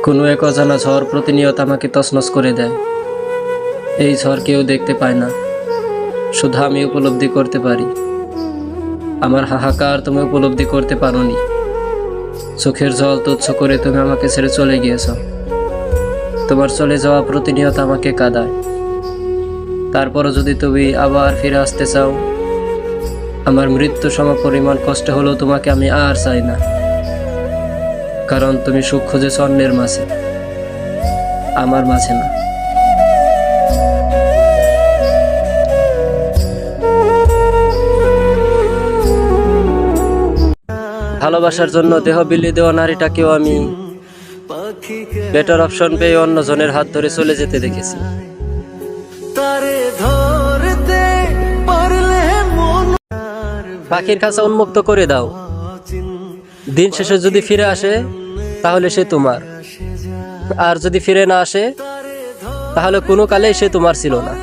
কোনো এক অজানা ঝড় প্রতিনিয়ত আমাকে তছনছ করে দেয়। এই ঝড় কেউ দেখতে পায় না, শুধু আমি উপলব্ধি করতে পারি। আমার হাহাকার তুমি উপলব্ধি করতে পারোনি। চোখের জল তুচ্ছ করে তুমি আমাকে ছেড়ে চলে গিয়েছ। তোমার চলে যাওয়া প্রতিনিয়ত আমাকে কাঁদায়। তারপরও যদি তুমি আবার ফিরে আসতে চাও, আমার মৃত্যু সম পরিমাণ কষ্ট হলেও তোমাকে আমি আর চাই না। কারণ তুমি সুখ খুঁজেছ অন্যের মাঝে, আমার মাঝে না। ভালোবাসার জন্য দেহ বিলিয়ে দেওয়া নারীটাকেও আমি বেটার অপশন পেয়ে অন্য জনের হাত ধরে চলে যেতে দেখেছি। পাখির খাঁচা উন্মুক্ত করে দাও, দিন শেষে যদি ফিরে আসে তাহলে সে তোমার, আর যদি ফিরে না আসে তাহলে কোনো কালেই সে তোমার ছিল না।